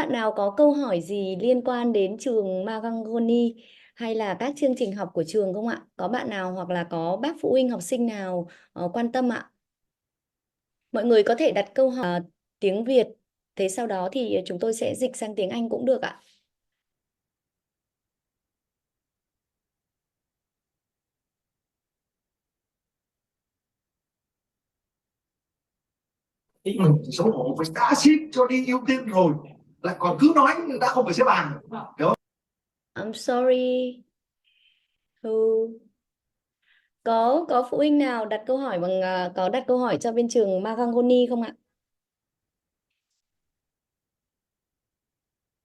bạn nào có câu hỏi gì liên quan đến trường Marangoni hay là các chương trình học của trường không ạ? Có bạn nào hoặc là có bác phụ huynh học sinh nào quan tâm ạ? Mọi người có thể đặt câu hỏi tiếng Việt, thế sau đó thì chúng tôi sẽ dịch sang tiếng Anh cũng được ạ. Thì mình xấu hổ, mình đã ship cho đi ưu tiên rồi, lại còn cứ nói người ta không phải xếp hàng, hiểu không? I'm sorry. Who? Có phụ huynh nào đặt câu hỏi bằng có đặt câu hỏi cho bên trường Marangoni không ạ?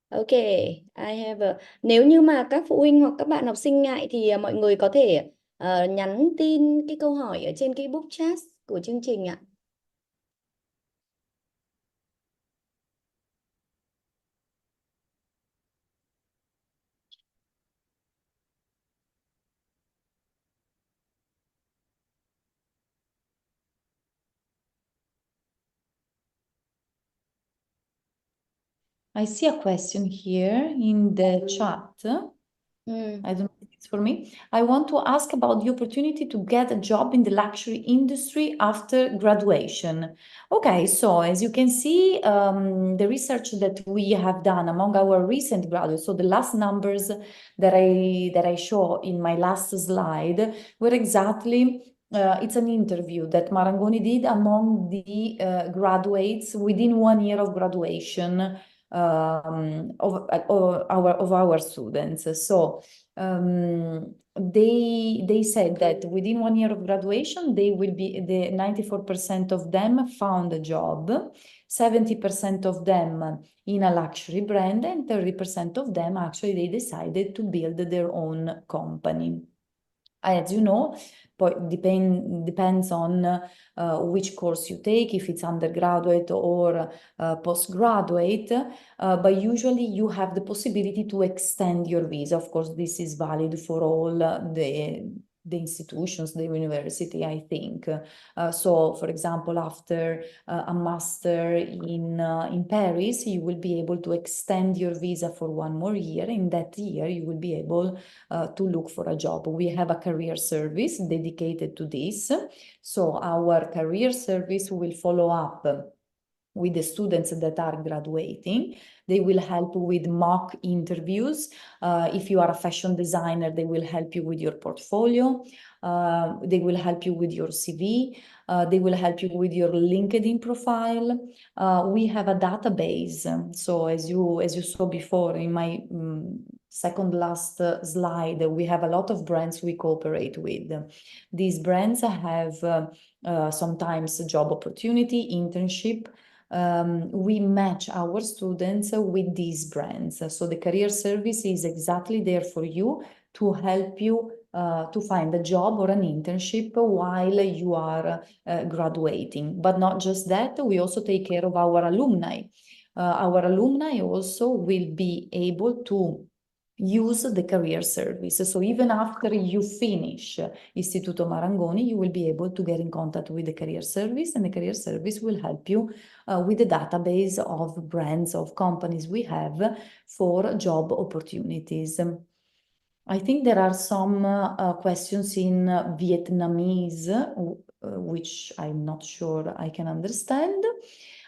Ok, I have nếu như mà các phụ huynh hoặc các bạn học sinh ngại thì mọi người có thể nhắn tin cái câu hỏi ở trên cái book chat của chương trình ạ. I see a question here in the chat. I don't know if it's for me. I want to ask about the opportunity to get a job in the luxury industry after graduation. Okay, so as you can see, the research that we have done among our recent graduates, so the last numbers that I show in my last slide were exactly it's an interview that Marangoni did among the graduates within 1 year of graduation of our students. So they said that within 1 year of graduation, the 94% of them found a job, 70% of them in a luxury brand, and 30% of them actually they decided to build their own company. As you know, depends on which course you take, if it's undergraduate or postgraduate, but usually you have the possibility to extend your visa. Of course, this is valid for all the institutions, the university, I think. So, for example, after a master in Paris, you will be able to extend your visa for 1 more year. In that year, you will be able to look for a job. We have a career service dedicated to this. So our career service will follow up with the students that are graduating. They will help with mock interviews. If you are a fashion designer, they will help you with your portfolio. They will help you with your CV. They will help you with your LinkedIn profile. We have a database. So as you saw before in my second last slide, we have a lot of brands we cooperate with. These brands have sometimes job opportunity, internship. We match our students with these brands. So the career service is exactly there for you to help you to find a job or an internship while you are graduating. But not just that, we also take care of our alumni. Our alumni also will be able to use the career service. So even after you finish Istituto Marangoni, you will be able to get in contact with the career service, and the career service will help you with the database of brands, of companies we have for job opportunities. I think there are some questions in Vietnamese, which I'm not sure I can understand.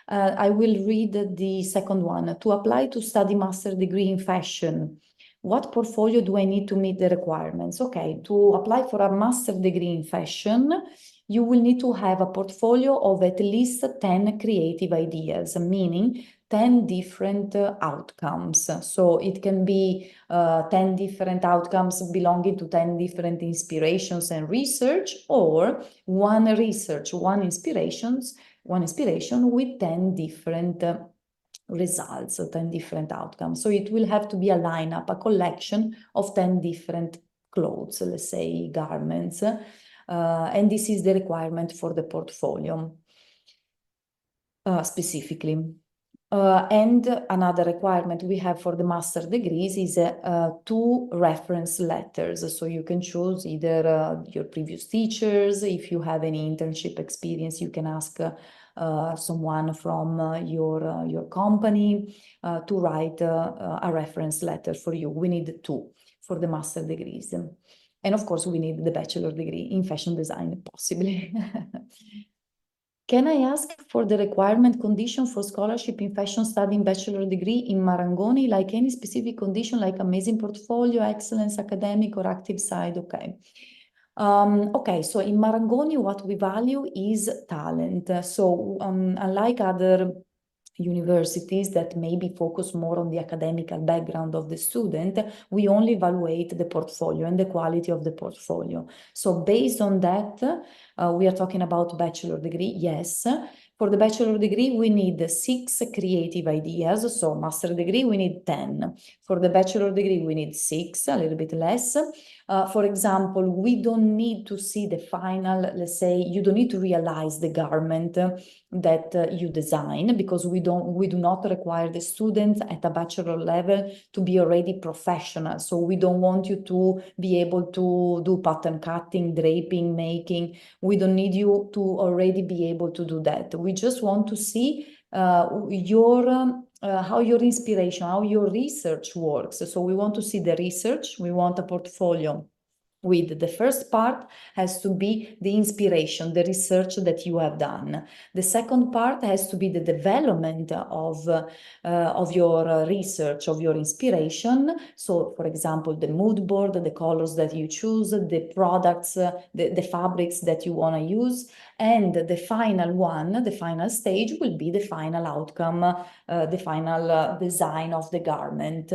I will read the second one. To apply to study master degree in fashion, what portfolio do I need to meet the requirements? Okay, to apply for a master degree in fashion, you will need to have a portfolio of at least 10 creative ideas, meaning 10 different outcomes. So it can be 10 different outcomes belonging to 10 different inspirations and research, or one research, one inspiration with 10 different results, 10 different outcomes. So it will have to be a lineup, a collection of 10 different clothes, let's say garments. And this is the requirement for the portfolio specifically. And another requirement we have for the master degrees is 2 reference letters. So you can choose either your previous teachers. If you have any internship experience, you can ask someone from your company to write a reference letter for you. We need 2 for the master degrees. And of course, we need the bachelor degree in fashion design, possibly. Can I ask for the requirement condition for scholarship in fashion studying bachelor degree in Marangoni, like any specific condition, like amazing portfolio, excellence, academic or active side? Okay. Okay, so in Marangoni, what we value is talent. So unlike other universities that maybe focus more on the academical background of the student, we only evaluate the portfolio and the quality of the portfolio. So based on that, we are talking about bachelor degree, yes. For the bachelor degree, we need 6 creative ideas. So master degree, we need 10. For the bachelor degree, we need 6, a little bit less. For example, we don't need to see the final, let's say, you don't need to realize the garment that you design, because we do not require the students at a bachelor level to be already professional. So we don't want you to be able to do pattern cutting, draping, making. We don't need you to already be able to do that. We just want to see how your inspiration, how your research works. So we want to see the research. We want a portfolio with the first part has to be the inspiration, the research that you have done. The second part has to be the development of your research, of your inspiration. So, for example, the mood board, the colors that you choose, the products, the fabrics that you want to use. And the final one, the final stage will be the final outcome, the final design of the garment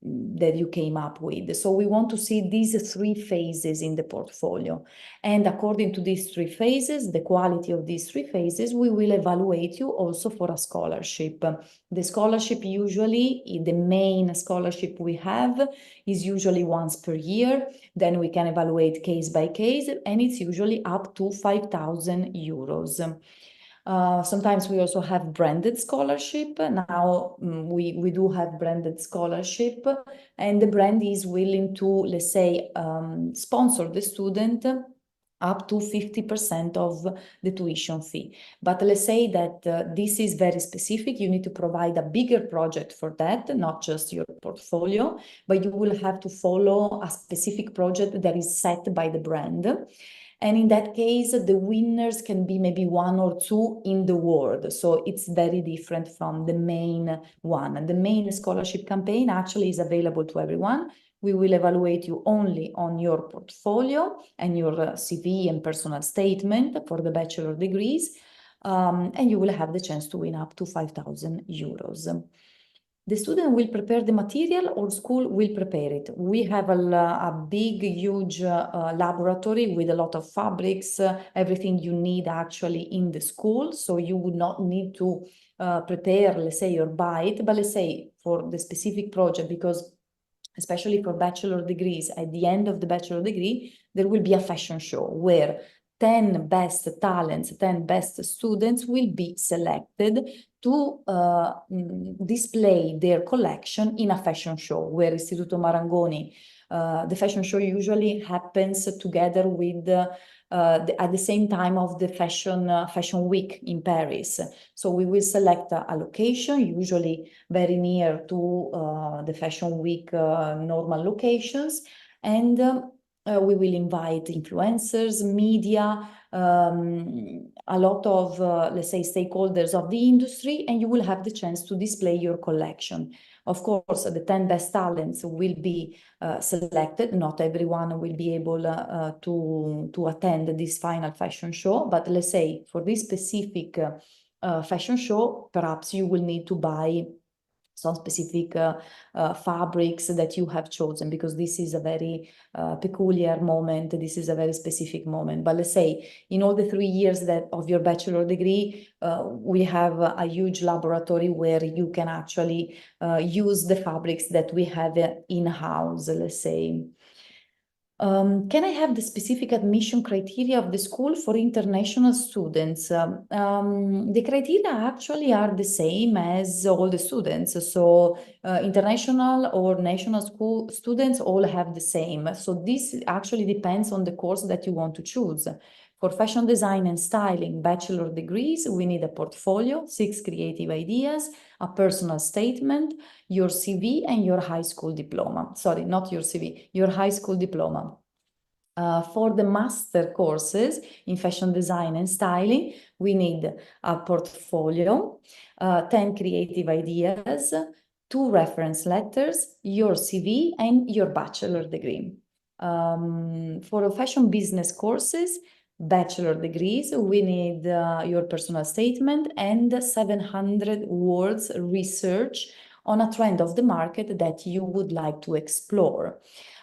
that you came up with. So we want to see these 3 phases in the portfolio. And according to these 3 phases, the quality of these 3 phases, we will evaluate you also for a scholarship. The scholarship usually, the main scholarship we have is usually once per year. Then we can evaluate case by case, and it's usually up to 5,000 euros. Sometimes we also have branded scholarship. Now we do have branded scholarship, and the brand is willing to, let's say, sponsor the student up to 50% of the tuition fee. But let's say that this is very specific. You need to provide a bigger project for that, not just your portfolio, but you will have to follow a specific project that is set by the brand. And in that case, the winners can be maybe 1 or 2 in the world. So it's very different from the main one. The main scholarship campaign actually is available to everyone. We will evaluate you only on your portfolio and your CV and personal statement for the bachelor degrees. And you will have the chance to win up to 5,000 euros. The student will prepare the material or school will prepare it. We have a big, huge laboratory with a lot of fabrics, everything you need actually in the school. So you would not need to prepare, let's say, or buy it, but let's say for the specific project, because especially for bachelor degrees, at the end of the bachelor degree, there will be a fashion show where 10 best talents, 10 best students will be selected to display their collection in a fashion show where Istituto Marangoni, the fashion show usually happens together with at the same time of the fashion week in Paris. So we will select a location, usually very near to the fashion week normal locations, and we will invite influencers, media, a lot of, let's say, stakeholders of the industry, and you will have the chance to display your collection. Of course, the 10 best talents will be selected. Not everyone will be able to attend this final fashion show, but let's say for this specific fashion show, perhaps you will need to buy some specific fabrics that you have chosen, because this is a very peculiar moment. This is a very specific moment. But let's say in all the 3 years of your bachelor degree, we have a huge laboratory where you can actually use the fabrics that we have in-house, let's say. Can I have the specific admission criteria of the school for international students? The criteria actually are the same as all the students. So international or national school students all have the same. So this actually depends on the course that you want to choose. For fashion design and styling bachelor degrees, we need a portfolio, 6 creative ideas, a personal statement, your CV and your high school diploma. Sorry, not your CV, your high school diploma. For the master courses in fashion design and styling, we need a portfolio, 10 creative ideas, 2 reference letters, your CV and your bachelor degree. For fashion business courses, bachelor degrees, we need your personal statement and 700 words research on a trend of the market that you would like to explore.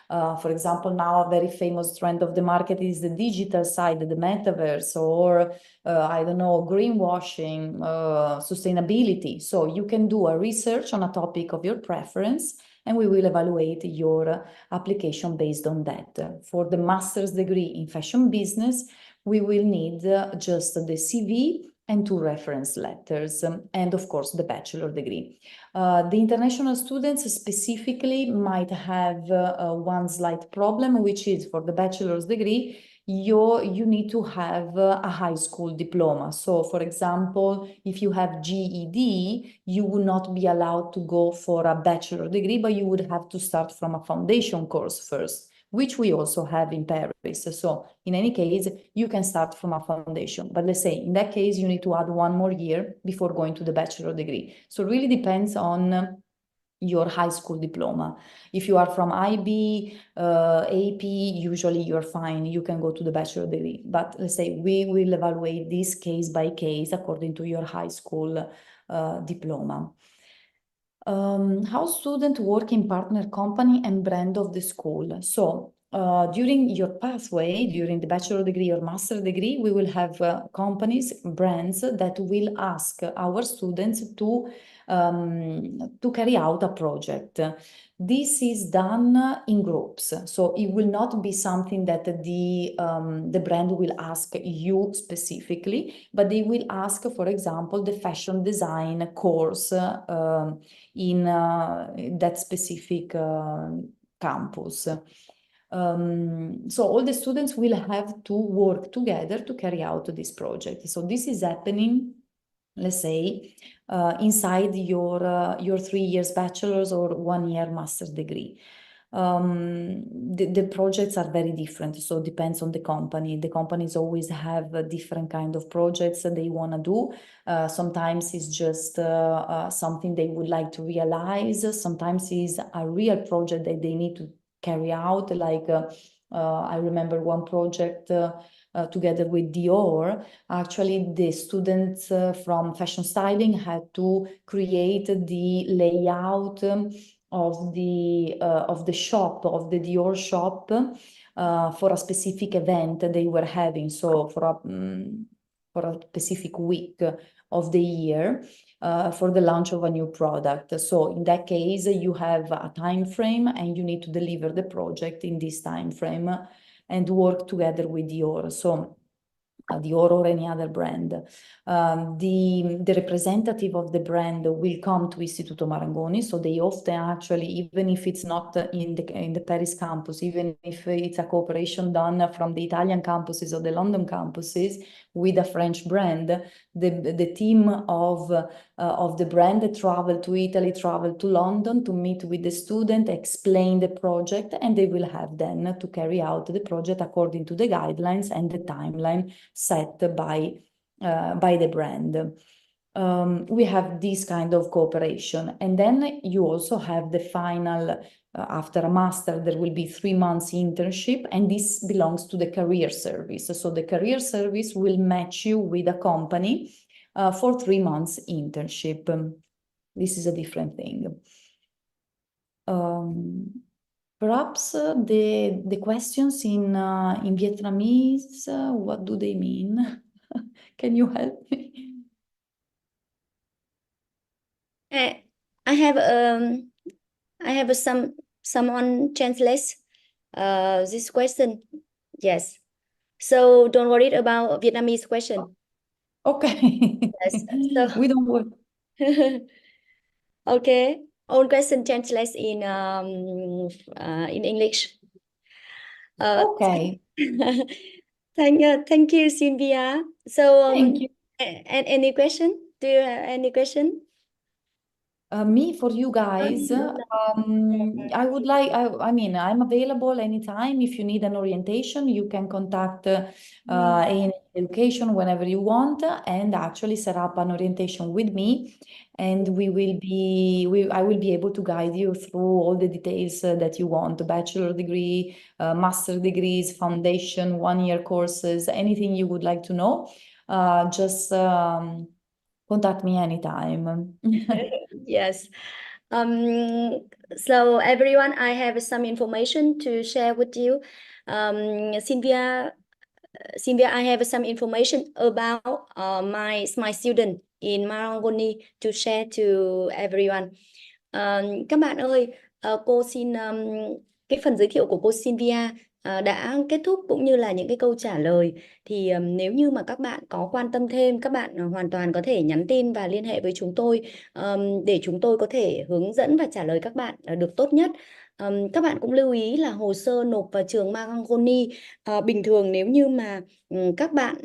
For example, now a very famous trend of the market is the digital side, the metaverse, or I don't know, greenwashing, sustainability. So you can do a research on a topic of your preference, and we will evaluate your application based on that. For the master's degree in fashion business, we will need just the CV and 2 reference letters, and of course the bachelor degree. The international students specifically might have one slight problem, which is for the bachelor's degree, you need to have a high school diploma. So for example, if you have GED, you would not be allowed to go for a bachelor degree, but you would have to start from a foundation course first, which we also have in Paris. So in any case, you can start from a foundation, but let's say in that case, you need to add 1 more year before going to the bachelor degree. So it really depends on your high school diploma. If you are from IB, AP, usually you're fine, you can go to the bachelor degree. But let's say we will evaluate this case by case according to your high school diploma. How students work in partner company and brand of the school. So during your pathway, during the bachelor degree or master degree, we will have companies, brands that will ask our students to carry out a project. This is done in groups, so it will not be something that the brand will ask you specifically, but they will ask, for example, the fashion design course in that specific campus. So all the students will have to work together to carry out this project. So this is happening, let's say, inside your 3 years bachelor's or 1 year master's degree. The projects are very different, so it depends on the company. The companies always have a different kind of projects that they want to do. Sometimes it's just something they would like to realize. Sometimes it's a real project that they need to carry out. Like I remember one project together with Dior. Actually, the students from fashion styling had to create the layout of the shop, of the Dior shop, for a specific event they were having. So for a specific week of the year, for the launch of a new product. So in that case, you have a time frame and you need to deliver the project in this time frame and work together with Dior. So Dior or any other brand. The representative of the brand will come to Istituto Marangoni, so they often actually, even if it's not in the Paris campus, even if it's a cooperation done from the Italian campuses or the London campuses with a French brand, the team of the brand travel to Italy, travel to London to meet with the student, explain the project, and they will have then to carry out the project according to the guidelines and the timeline set by the brand. We have this kind of cooperation. And then you also have the final, after a master, there will be 3 months internship, and this belongs to the career service. So the career service will match you with a company for 3 months internship. This is a different thing. Perhaps the questions in Vietnamese, what do they mean? Can you help me? I have some someone translates. this question. Yes. So don't worry about Vietnamese question. Okay. Yes. So We don't worry. okay. All question translates in English. Okay. Thank you, Sylvia. So Thank you. any question? Do you have any question? Me, for you guys, I would like, I mean, I'm available anytime. If you need an orientation, you can contact AN Education whenever you want and actually set up an orientation with me. And I will be able to guide you through all the details that you want, bachelor degree, master degrees, foundation, 1-year courses, anything you would like to know. Just contact me anytime. Yes. So everyone, I have some information to share with you. Sylvia, I have some information about my student in Marangoni to share to everyone. Các bạn ơi, cô xin cái phần giới thiệu của cô Sylvia đã kết thúc, cũng như là những cái câu trả lời. Thì nếu như mà các bạn có quan tâm thêm, các bạn hoàn toàn có thể nhắn tin và liên hệ với chúng tôi để chúng tôi có thể hướng dẫn và trả lời các bạn được tốt nhất. Các bạn cũng lưu ý là hồ sơ nộp vào trường Marangoni bình thường, nếu như mà các bạn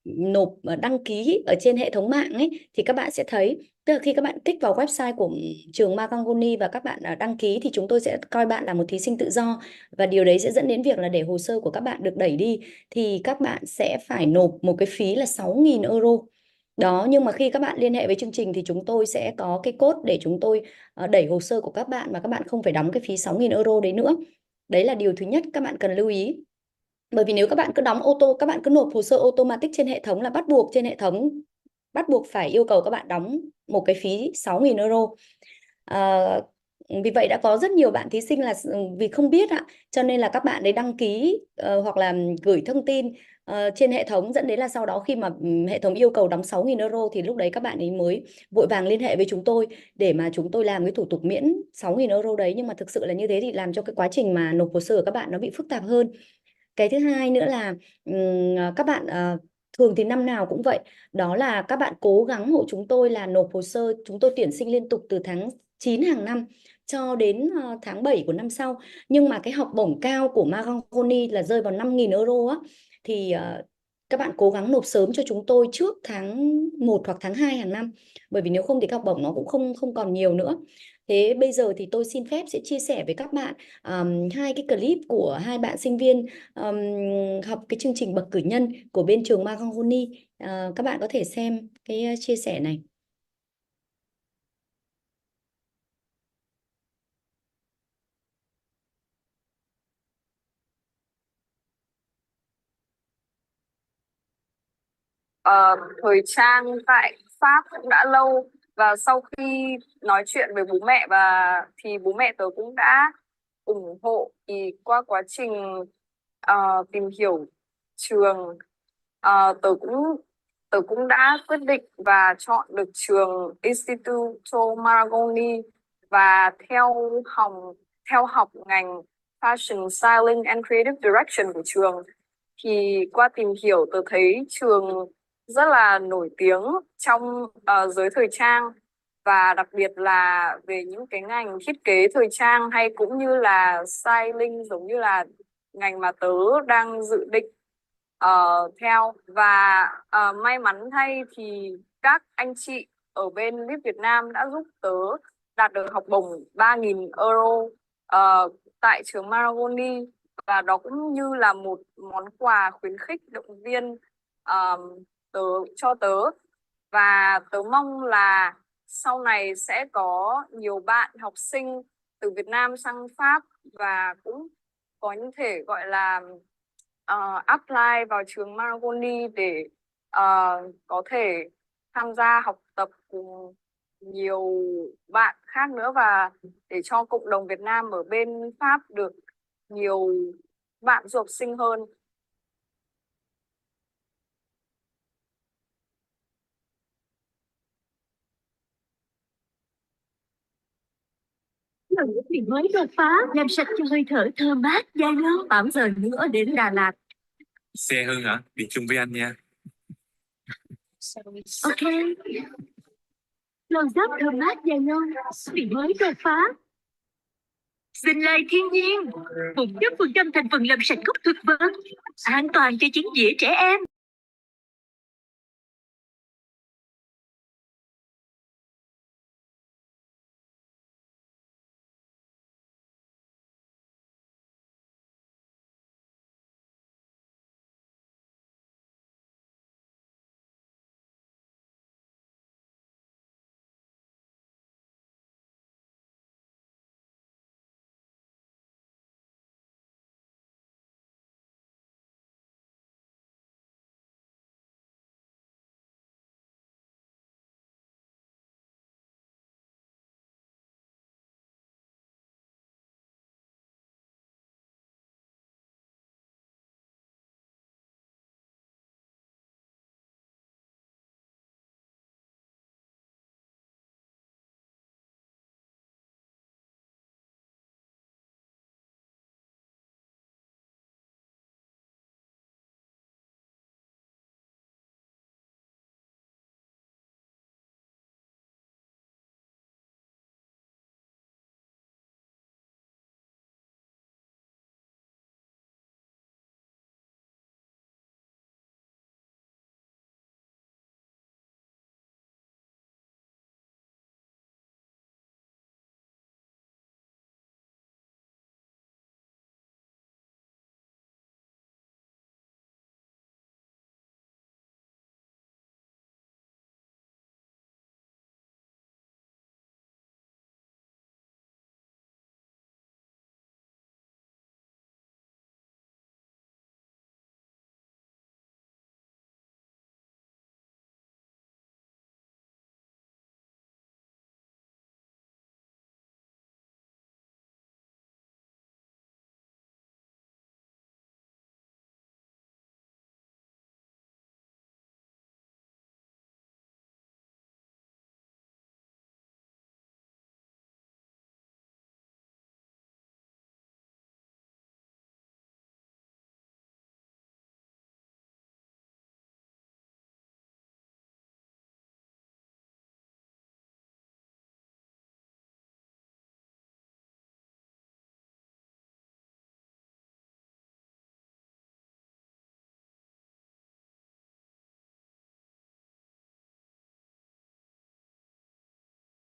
nộp đăng ký ở trên hệ thống mạng ấy, thì các bạn sẽ thấy, tức là khi các bạn kích vào website của trường Marangoni và các bạn đăng ký, thì chúng tôi sẽ coi bạn là một thí sinh tự do, và điều đấy sẽ dẫn đến việc là để hồ sơ của các bạn được đẩy đi thì các bạn sẽ phải nộp một cái phí là 6.000 euro. Đó, nhưng mà khi các bạn liên hệ với chương trình thì chúng tôi sẽ có cái code để chúng tôi đẩy hồ sơ của các bạn, và các bạn không phải đóng cái phí 6.000 euro đấy nữa. Đấy là điều thứ nhất các bạn cần lưu ý. Bởi vì nếu các bạn cứ đóng các bạn cứ nộp hồ sơ automatic trên hệ thống, là bắt buộc trên hệ thống bắt buộc phải yêu cầu các bạn đóng một cái phí 6.000 euro. Vì vậy đã có rất nhiều bạn thí sinh là vì không biết cho nên là các bạn đấy đăng ký hoặc là gửi thông tin trên hệ thống, dẫn đến là sau đó khi mà hệ thống yêu cầu đóng 6.000 euro thì lúc đấy các bạn ấy mới vội vàng liên hệ với chúng tôi để mà chúng tôi làm cái thủ tục miễn 6.000 euro đấy. Nhưng mà thực sự là như thế thì làm cho cái quá trình mà nộp hồ sơ của các bạn nó bị phức tạp hơn. Cái thứ hai nữa là các bạn thường thì năm nào cũng vậy, đó là các bạn cố gắng hộ chúng tôi là nộp hồ sơ. Chúng tôi tuyển sinh liên tục từ tháng 9 hàng năm cho đến tháng 7 của năm sau. Nhưng mà cái học bổng cao của Marangoni là rơi vào 5.000 euro á, thì các bạn cố gắng nộp sớm cho chúng tôi trước tháng 1 hoặc tháng 2 hàng năm, bởi vì nếu không thì các học bổng nó cũng không còn nhiều nữa. Thế bây giờ thì tôi xin phép sẽ chia sẻ với các bạn hai cái clip của hai bạn sinh viên học cái chương trình bậc cử nhân của bên trường Marangoni. Các bạn có thể xem cái chia sẻ này. Thời trang tại Pháp cũng đã lâu, và sau khi nói chuyện với bố mẹ thì bố mẹ tớ cũng đã ủng hộ. Thì qua quá trình tìm hiểu trường, tớ cũng đã quyết định và chọn được trường Istituto Marangoni và theo học ngành Fashion Styling and Creative Direction của trường. Thì qua tìm hiểu tớ thấy trường rất là nổi tiếng trong giới thời trang, và đặc biệt là về những cái ngành thiết kế thời trang hay cũng như là styling, giống như là ngành mà tớ đang dự định theo. Và may mắn thay thì các anh chị ở bên VIP Việt Nam đã giúp tớ đạt được học bổng 3.000 euro tại trường Marangoni, và đó cũng như là một món quà khuyến khích động viên cho tớ. Và tớ mong là sau này sẽ có nhiều bạn học sinh từ Việt Nam sang Pháp và cũng có những thể gọi là apply vào trường Marangoni để có thể tham gia học tập cùng nhiều bạn khác nữa, và để cho cộng đồng Việt Nam ở bên Pháp được nhiều bạn du học sinh hơn. Mình mới đột phá, làm sạch cho hơi thở thơm mát, dài lâu. 8 giờ nữa đến Đà Lạt. Xe Hưng hả? Đi chung với anh nha. Ok. Lon giáp thơm mát dài lâu. Mình mới đột phá. Sinh lai thiên nhiên. 100% thành phần làm sạch gốc thực vật. An toàn cho chính dĩa trẻ em.